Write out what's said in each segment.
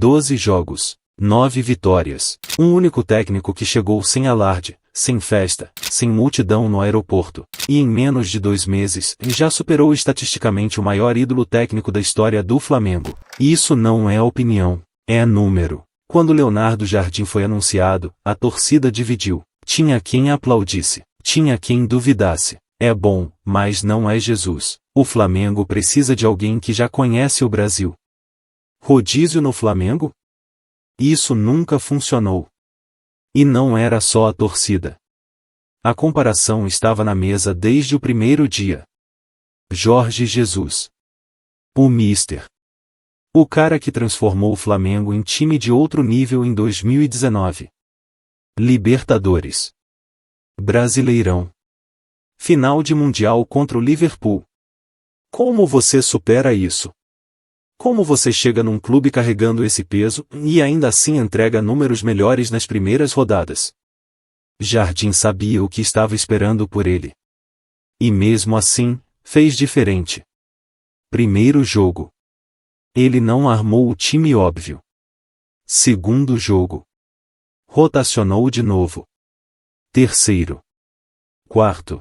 12 jogos, 9 vitórias. Um único técnico que chegou sem alarde, sem festa, sem multidão no aeroporto, e em menos de 2 meses, já superou estatisticamente o maior ídolo técnico da história do Flamengo. Isso não é opinião, é número. Quando Leonardo Jardim foi anunciado, a torcida dividiu. Tinha quem aplaudisse, tinha quem duvidasse. É bom, mas não é Jesus. O Flamengo precisa de alguém que já conhece o Brasil. Rodízio no Flamengo? Isso nunca funcionou. E não era só a torcida. A comparação estava na mesa desde o primeiro dia. Jorge Jesus. O Mister. O cara que transformou o Flamengo em time de outro nível em 2019. Libertadores. Brasileirão. Final de Mundial contra o Liverpool. Como você supera isso? Como você chega num clube carregando esse peso, e ainda assim entrega números melhores nas primeiras rodadas? Jardim sabia o que estava esperando por ele. E mesmo assim, fez diferente. Primeiro jogo. Ele não armou o time óbvio. Segundo jogo. Rotacionou de novo. Terceiro. Quarto.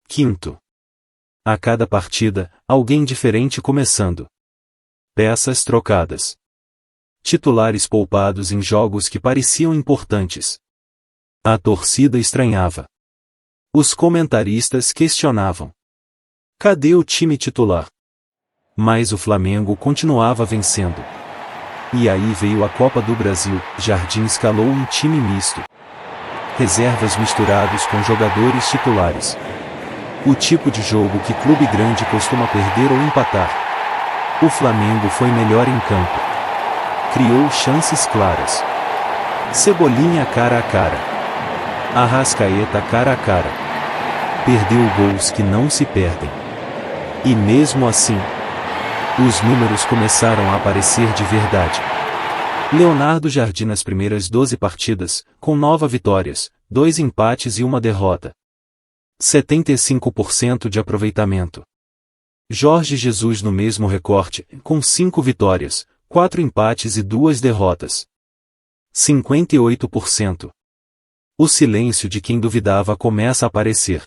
Quinto. A cada partida, alguém diferente começando. Peças trocadas. Titulares poupados em jogos que pareciam importantes. A torcida estranhava. Os comentaristas questionavam. Cadê o time titular? Mas o Flamengo continuava vencendo. E aí veio a Copa do Brasil. Jardim escalou um time misto. Reservas misturados com jogadores titulares. O tipo de jogo que clube grande costuma perder ou empatar. O Flamengo foi melhor em campo. Criou chances claras. Cebolinha cara a cara. Arrascaeta cara a cara. Perdeu gols que não se perdem. E mesmo assim, os números começaram a aparecer de verdade. Leonardo Jardim nas primeiras 12 partidas, com 9 vitórias, 2 empates e 1 derrota. 75% de aproveitamento. Jorge Jesus no mesmo recorte, com 5 vitórias, 4 empates e 2 derrotas. 58%. O silêncio de quem duvidava começa a aparecer.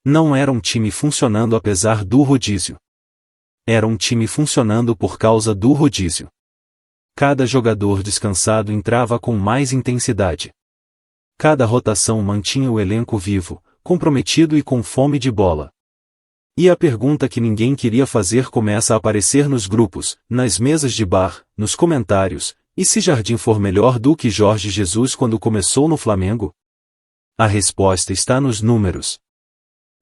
Não era um time funcionando apesar do rodízio. Era um time funcionando por causa do rodízio. Cada jogador descansado entrava com mais intensidade. Cada rotação mantinha o elenco vivo, comprometido e com fome de bola. E a pergunta que ninguém queria fazer começa a aparecer nos grupos, nas mesas de bar, nos comentários: e se Jardim for melhor do que Jorge Jesus quando começou no Flamengo? A resposta está nos números.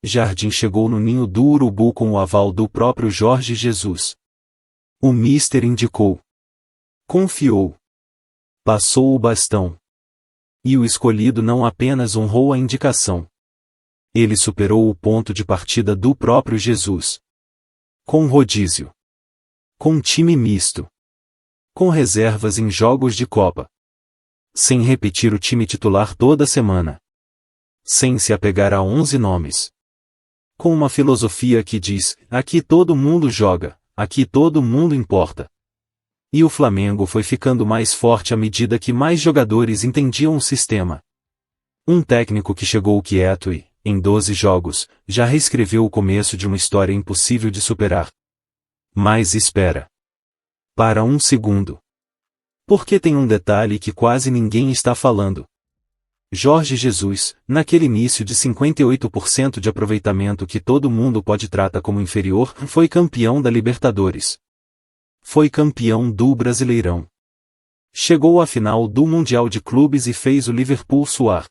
Jardim chegou no ninho do urubu com o aval do próprio Jorge Jesus. O Mister indicou. Confiou. Passou o bastão. E o escolhido não apenas honrou a indicação. Ele superou o ponto de partida do próprio Jesus. Com rodízio. Com time misto. Com reservas em jogos de Copa. Sem repetir o time titular toda semana. Sem se apegar a 11 nomes. Com uma filosofia que diz: aqui todo mundo joga, aqui todo mundo importa. E o Flamengo foi ficando mais forte à medida que mais jogadores entendiam o sistema. Um técnico que chegou quieto e, em 12 jogos, já reescreveu o começo de uma história impossível de superar. Mas espera. Para um segundo. Porque tem um detalhe que quase ninguém está falando. Jorge Jesus, naquele início de 58% de aproveitamento que todo mundo pode tratar como inferior, foi campeão da Libertadores. Foi campeão do Brasileirão. Chegou à final do Mundial de Clubes e fez o Liverpool suar.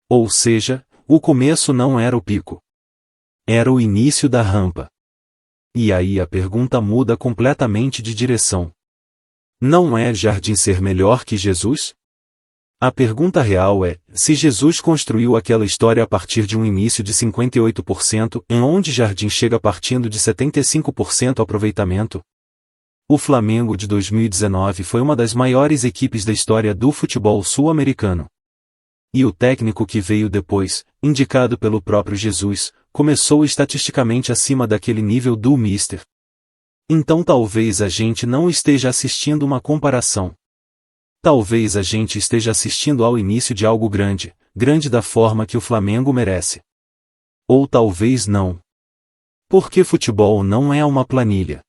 Ou seja, o começo não era o pico. Era o início da rampa. E aí a pergunta muda completamente de direção. Não é Jardim ser melhor que Jesus? A pergunta real é, se Jesus construiu aquela história a partir de um início de 58%, em onde Jardim chega partindo de 75% aproveitamento? O Flamengo de 2019 foi uma das maiores equipes da história do futebol sul-americano. E o técnico que veio depois, indicado pelo próprio Jesus, começou estatisticamente acima daquele nível do Mister. Então talvez a gente não esteja assistindo uma comparação. Talvez a gente esteja assistindo ao início de algo grande, grande da forma que o Flamengo merece. Ou talvez não. Porque futebol não é uma planilha.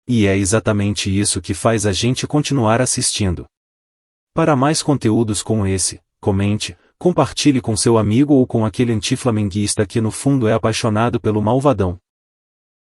E é exatamente isso que faz a gente continuar assistindo. Para mais conteúdos como esse, comente, compartilhe com seu amigo ou com aquele antiflamenguista que no fundo é apaixonado pelo malvadão.